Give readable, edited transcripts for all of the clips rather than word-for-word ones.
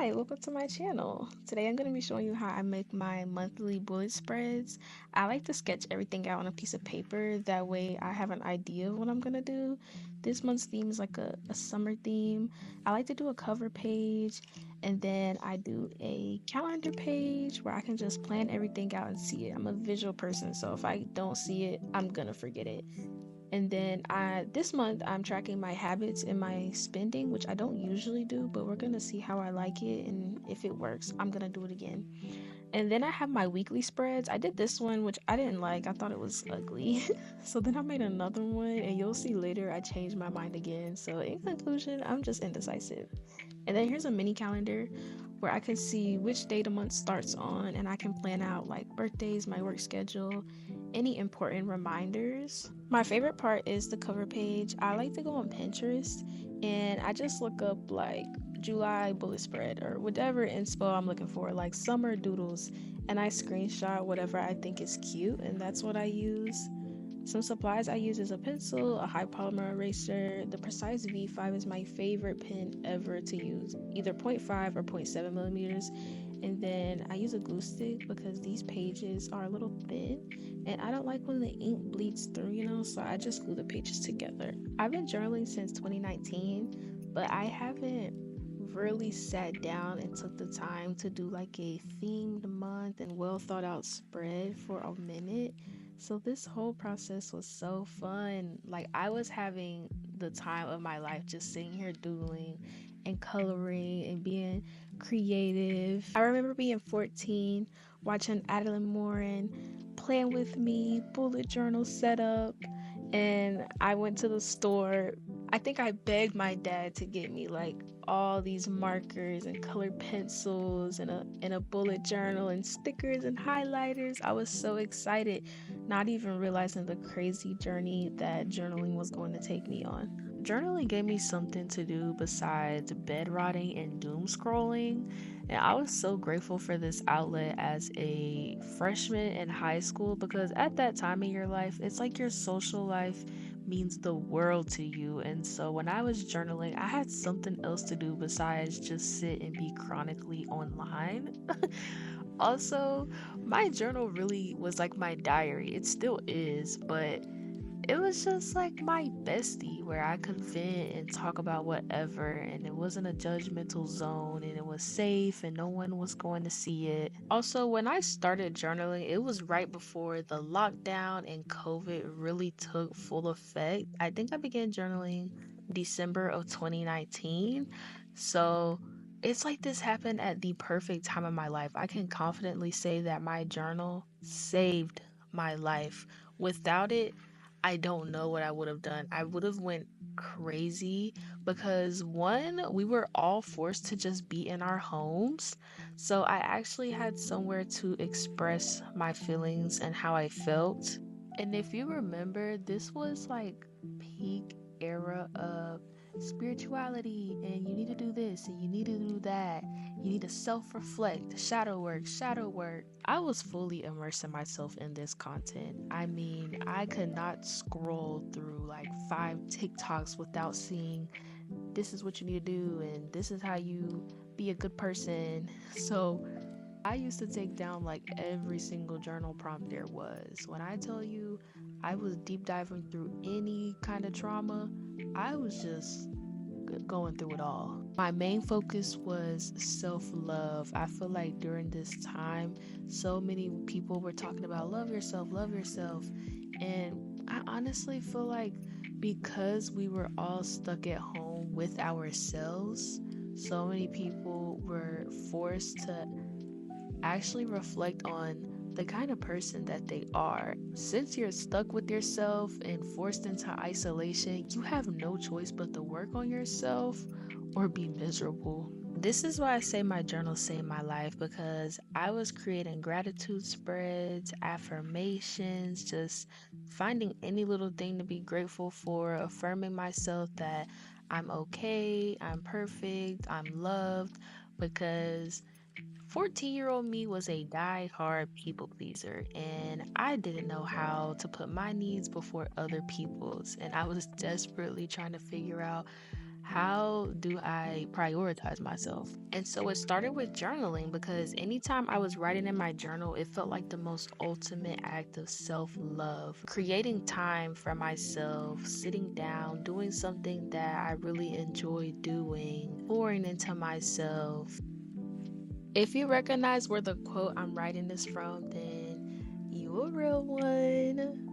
Hi, welcome to my channel. Today I'm going to be showing you how I make my monthly bullet spreads. I like to sketch everything out on a piece of paper. That way I have an idea of what I'm going to do. This month's theme is like a summer theme. I like to do a cover page and then I do a calendar page where I can just plan everything out and see it. I'm a visual person, so if I don't see it, I'm going to forget it. And then this month I'm tracking my habits and my spending, which I don't usually do, but we're gonna see how I like it, and if it works, I'm gonna do it again. And then I have my weekly spreads. I did this one, which I didn't like. I thought it was ugly. So then I made another one, and you'll see later I changed my mind again. So in conclusion, I'm just indecisive. And then here's a mini calendar where I can see which day the month starts on, and I can plan out like birthdays, my work schedule, any important reminders. My favorite part is the cover page. I like to go on Pinterest and I just look up like July bullet spread or whatever inspo I'm looking for, like summer doodles, and I screenshot whatever I think is cute, and that's what I use. Some supplies I use is a pencil, a high polymer eraser. The Precise V5 is my favorite pen ever to use, either point 0.5 or point 0.7 millimeters. And then I use a glue stick because these pages are a little thin and I don't like when the ink bleeds through, so I just glue the pages together. I've been journaling since 2019, but I haven't really sat down and took the time to do like a themed month and well thought out spread for a minute. So this whole process was so fun. Like I was having the time of my life just sitting here doodling and coloring and being creative. I remember being 14, watching Adeline Morin playing with me, bullet journal set up, and I went to the store. I think I begged my dad to get me like all these markers and colored pencils and a bullet journal and stickers and highlighters. I was so excited, not even realizing the crazy journey that journaling was going to take me on. Journaling gave me something to do besides bed rotting and doom scrolling, and I was so grateful for this outlet as a freshman in high school because at that time in your life, it's like your social life means the world to you. And so when I was journaling, I had something else to do besides just sit and be chronically online. Also, my journal really was like my diary. It still is, but it was just like my bestie where I could vent and talk about whatever, and it wasn't a judgmental zone, and it was safe, and no one was going to see it. Also, when I started journaling, it was right before the lockdown and COVID really took full effect. I think I began journaling December of 2019. So it's like this happened at the perfect time of my life. I can confidently say that my journal saved my life. Without it, I don't know what I would have done. I would have went crazy because one, we were all forced to just be in our homes. So I actually had somewhere to express my feelings and how I felt. And if you remember, this was like peak era of spirituality, and you need to do this and you need to do that. You need to self-reflect, shadow work, shadow work. I was fully immersing myself in this content. I mean, I could not scroll through like 5 TikToks without seeing this is what you need to do and this is how you be a good person. So I used to take down like every single journal prompt there was. When I tell you I was deep diving through any kind of trauma, I was just going through it all. My main focus was self love. I feel like during this time, so many people were talking about love yourself, love yourself. And I honestly feel like because we were all stuck at home with ourselves, so many people were forced to actually reflect on the kind of person that they are. Since you're stuck with yourself and forced into isolation, you have no choice but to work on yourself or be miserable. This is why I say my journal saved my life, because I was creating gratitude spreads, affirmations, just finding any little thing to be grateful for, affirming myself that I'm okay, I'm perfect, I'm loved, because 14-year-old me was a die-hard people pleaser, and I didn't know how to put my needs before other people's. And I was desperately trying to figure out How do I prioritize myself? And so it started with journaling because anytime I was writing in my journal, it felt like the most ultimate act of self love. Creating time for myself, sitting down, doing something that I really enjoy doing, pouring into myself. If you recognize where the quote I'm writing this from, then you a real one.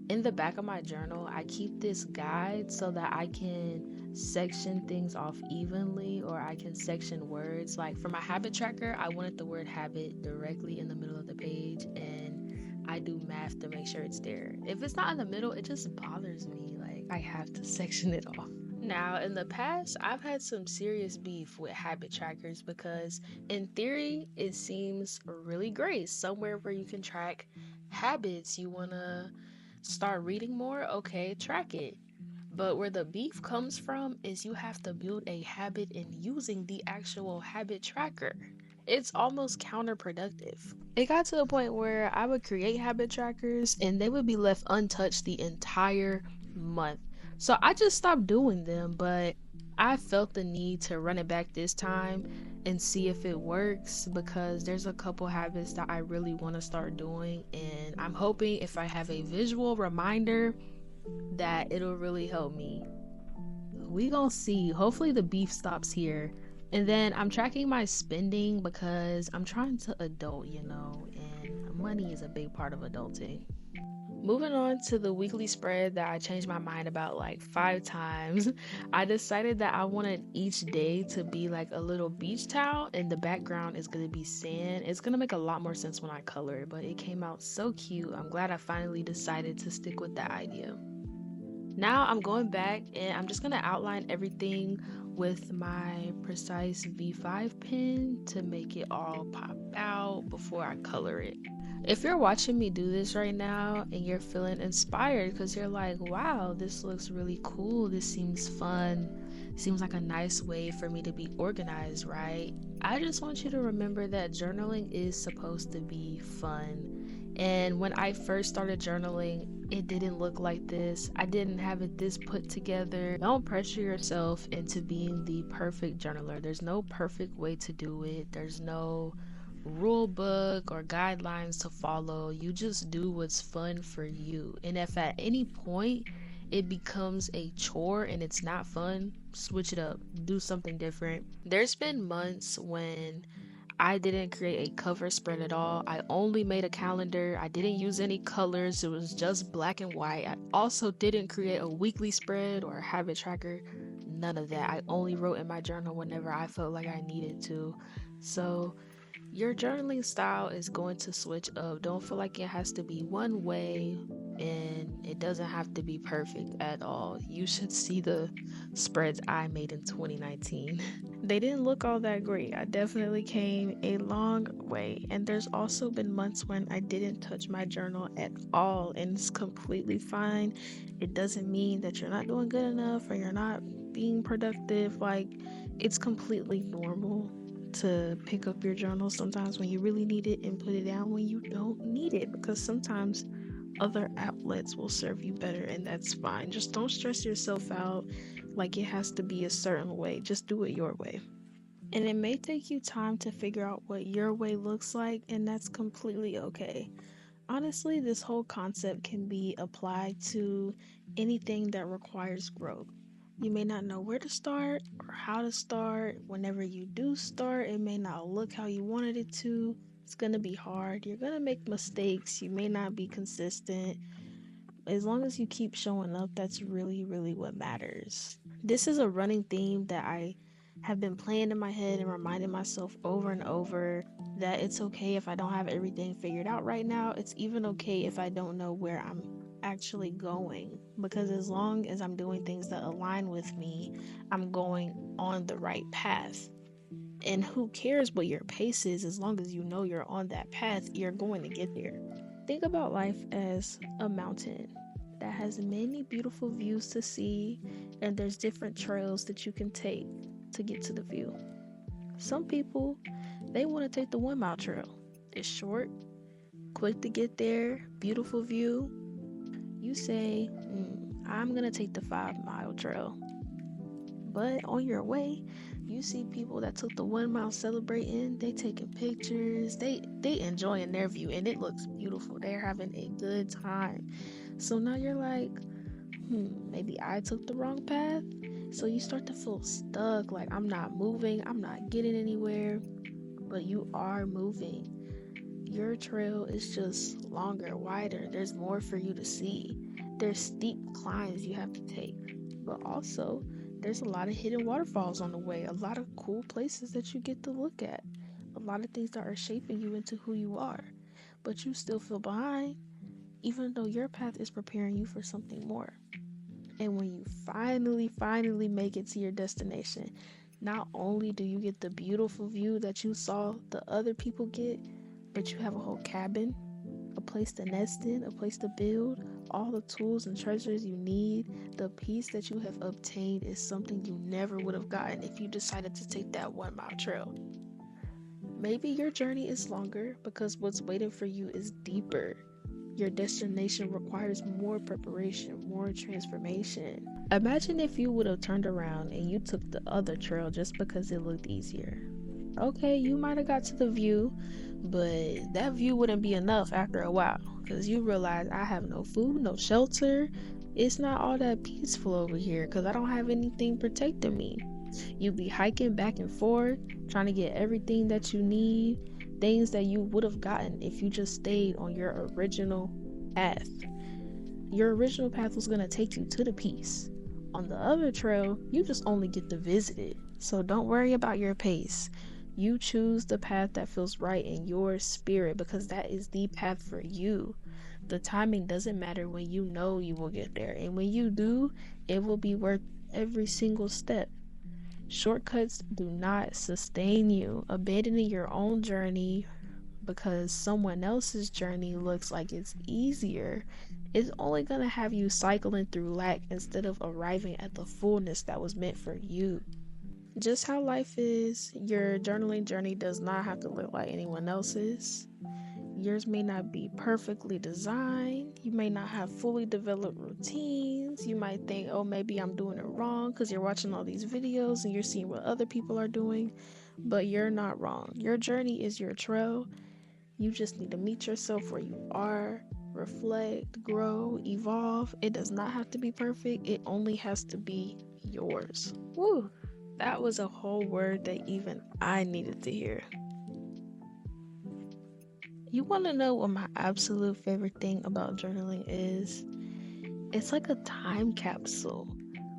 In the back of my journal, I keep this guide so that I can section things off evenly, or I can section words. Like for my habit tracker, I wanted the word habit directly in the middle of the page, and I do math to make sure it's there. If it's not in the middle, it just bothers me. Like I have to section it off. Now, in the past, I've had some serious beef with habit trackers because, in theory, it seems really great. Somewhere where you can track habits. You want to start reading more? Okay, track it. But where the beef comes from is you have to build a habit in using the actual habit tracker. It's almost counterproductive. It got to a point where I would create habit trackers and they would be left untouched the entire month. So I just stopped doing them, but I felt the need to run it back this time and see if it works because there's a couple habits that I really want to start doing, and I'm hoping if I have a visual reminder that it'll really help me. We gonna see. Hopefully the beef stops here. And then I'm tracking my spending because I'm trying to adult, and money is a big part of adulting. Moving on to the weekly spread that I changed my mind about like 5 times, I decided that I wanted each day to be like a little beach towel and the background is going to be sand. It's going to make a lot more sense when I color it, but it came out so cute. I'm glad I finally decided to stick with that idea. Now I'm going back and I'm just going to outline everything with my precise V5 pen to make it all pop out before I color it. If you're watching me do this right now and you're feeling inspired because you're like, wow, this looks really cool, this seems fun, seems like a nice way for me to be organized, right? I just want you to remember that journaling is supposed to be fun. And when I first started journaling, it didn't look like this. I didn't have it this put together. Don't pressure yourself into being the perfect journaler. There's no perfect way to do it. There's no rule book or guidelines to follow. You just do what's fun for you. And if at any point it becomes a chore and it's not fun, switch it up, do something different. There's been months when I didn't create a cover spread at all. I only made a calendar. I didn't use any colors. It was just black and white. I also didn't create a weekly spread or a habit tracker. None of that. I only wrote in my journal whenever I felt like I needed to. So your journaling style is going to switch up. Don't feel like it has to be one way, and it doesn't have to be perfect at all. You should see the spreads I made in 2019. They didn't look all that great. I definitely came a long way. And there's also been months when I didn't touch my journal at all, and it's completely fine. It doesn't mean that you're not doing good enough or you're not being productive. Like, it's completely normal to pick up your journal sometimes when you really need it and put it down when you don't need it, because sometimes other outlets will serve you better, and that's fine. Just don't stress yourself out like it has to be a certain way. Just do it your way. And it may take you time to figure out what your way looks like, and that's completely okay. Honestly, this whole concept can be applied to anything that requires growth. You may not know where to start or how to start. Whenever you do start, it may not look how you wanted it to. It's going to be hard. You're going to make mistakes. You may not be consistent. As long as you keep showing up, that's really, really what matters. This is a running theme that I have been playing in my head and reminding myself over and over that it's okay if I don't have everything figured out right now. It's even okay if I don't know where I'm actually going, because as long as I'm doing things that align with me, I'm going on the right path. And who cares what your pace is, as long as you know you're on that path, you're going to get there. Think about life as a mountain that has many beautiful views to see, and there's different trails that you can take to get to the view. Some people, they want to take the 1 mile trail. It's short, quick to get there, beautiful view. You say, I'm gonna take the 5 mile trail. But on your way, you see people that took the 1 mile celebrating. They taking pictures. They enjoying their view, and it looks beautiful. They're having a good time. So now you're like, maybe I took the wrong path. So you start to feel stuck, like I'm not moving, I'm not getting anywhere, but you are moving. Your trail is just longer, wider. There's more for you to see. There's steep climbs you have to take, but also there's a lot of hidden waterfalls on the way, a lot of cool places that you get to look at, a lot of things that are shaping you into who you are. But you still feel behind, even though your path is preparing you for something more. And when you finally make it to your destination, not only do you get the beautiful view that you saw the other people get, but you have a whole cabin, a place to nest in, a place to build, all the tools and treasures you need. The peace that you have obtained is something you never would have gotten if you decided to take that 1 mile trail. Maybe your journey is longer because what's waiting for you is deeper. Your destination requires more preparation, more transformation. Imagine if you would have turned around and you took the other trail just because it looked easier. Okay, you might have got to the view, but that view wouldn't be enough after a while because you realize I have no food, no shelter. It's not all that peaceful over here because I don't have anything protecting me. You be hiking back and forth, trying to get everything that you need, things that you would have gotten if you just stayed on your original path. Your original path was going to take you to the peace. On the other trail, you just only get to visit it. So don't worry about your pace. You choose the path that feels right in your spirit because that is the path for you. The timing doesn't matter when you know you will get there. And when you do, it will be worth every single step. Shortcuts do not sustain you. Abandoning your own journey because someone else's journey looks like it's easier is only going to have you cycling through lack instead of arriving at the fullness that was meant for you. Just how life is, your journaling journey does not have to look like anyone else's. Yours may not be perfectly designed. You may not have fully developed routines. You might think, oh, maybe I'm doing it wrong because you're watching all these videos and you're seeing what other people are doing. But you're not wrong. Your journey is your trail. You just need to meet yourself where you are, reflect, grow, evolve. It does not have to be perfect, it only has to be yours. Woo! That was a whole word that even I needed to hear. You want to know what my absolute favorite thing about journaling is? It's like a time capsule.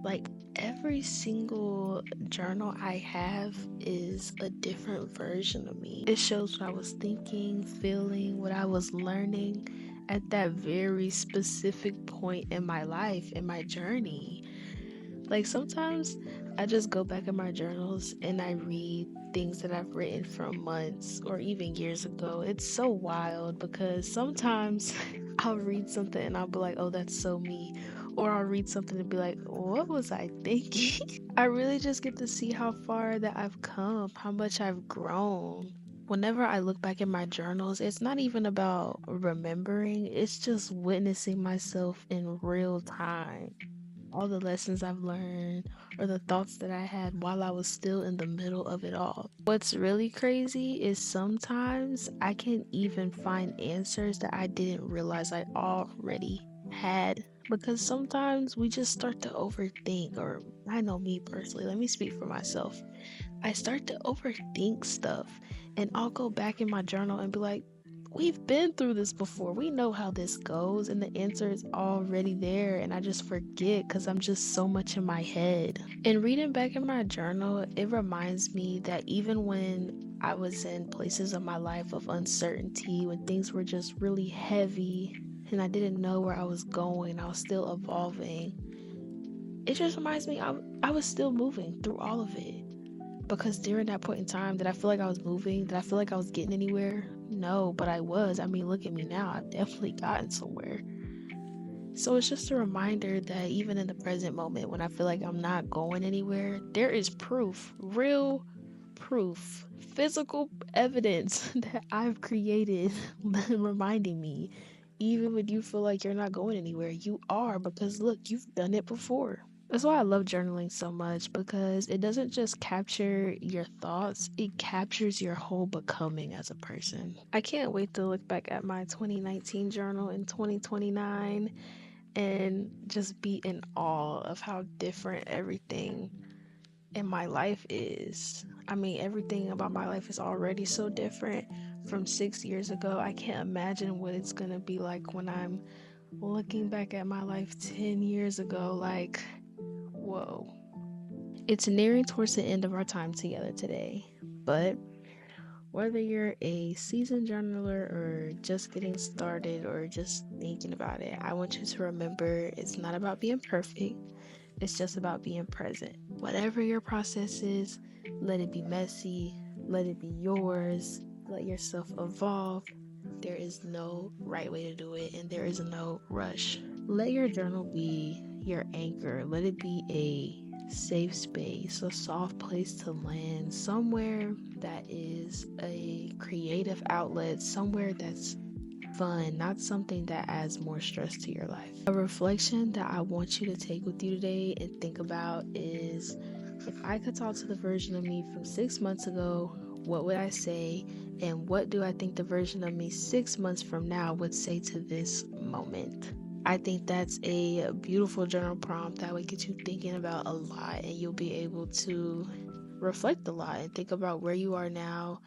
Like every single journal I have is a different version of me. It shows what I was thinking, feeling, what I was learning at that very specific point in my life, in my journey. Like sometimes I just go back in my journals and I read things that I've written from months or even years ago. It's so wild because sometimes I'll read something and I'll be like, oh, that's so me. Or I'll read something and be like, what was I thinking? I really just get to see how far that I've come, how much I've grown. Whenever I look back in my journals, it's not even about remembering, it's just witnessing myself in real time. All the lessons I've learned or the thoughts that I had while I was still in the middle of it all. What's really crazy is sometimes I can even find answers that I didn't realize I already had. Because sometimes we just start to overthink, or I know me personally, let me speak for myself. I start to overthink stuff, and I'll go back in my journal and be like, we've been through this before. We know how this goes, and the answer is already there, and I just forget because I'm just so much in my head. And reading back in my journal, it reminds me that even when I was in places of my life of uncertainty, when things were just really heavy and I didn't know where I was going, I was still evolving. It just reminds me I was still moving through all of it. Because during that point in time, did I feel like I was moving? Did I feel like I was getting anywhere? No, but I was. I mean, look at me now. I've definitely gotten somewhere. So it's just a reminder that even in the present moment, when I feel like I'm not going anywhere, there is proof, real proof, physical evidence that I've created reminding me Even when you feel like you're not going anywhere, you are, because look, you've done it before. That's why I love journaling so much, because it doesn't just capture your thoughts, it captures your whole becoming as a person. I can't wait to look back at my 2019 journal in 2029 and just be in awe of how different everything in my life is. I mean, everything about my life is already so different from 6 years ago. I can't imagine what it's gonna be like when I'm looking back at my life 10 years ago. Like, whoa. It's nearing towards the end of our time together today, but whether you're a seasoned journaler or just getting started or just thinking about it, I want you to remember it's not about being perfect, it's just about being present. Whatever your process is, let it be messy, let it be yours, let yourself evolve. There is no right way to do it, and there is no rush. Let your journal be your anchor. Let it be a safe space, a soft place to land, somewhere that is a creative outlet, somewhere that's fun, not something that adds more stress to your life. A reflection that I want you to take with you today and think about is, if I could talk to the version of me from 6 months ago, what would I say? And what do I think the version of me 6 months from now would say to this moment? I think that's a beautiful journal prompt that would get you thinking about a lot, and you'll be able to reflect a lot and think about where you are now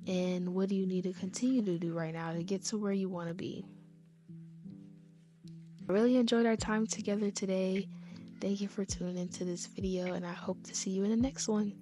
and what do you need to continue to do right now to get to where you want to be. I really enjoyed our time together today. Thank you for tuning into this video, and I hope to see you in the next one.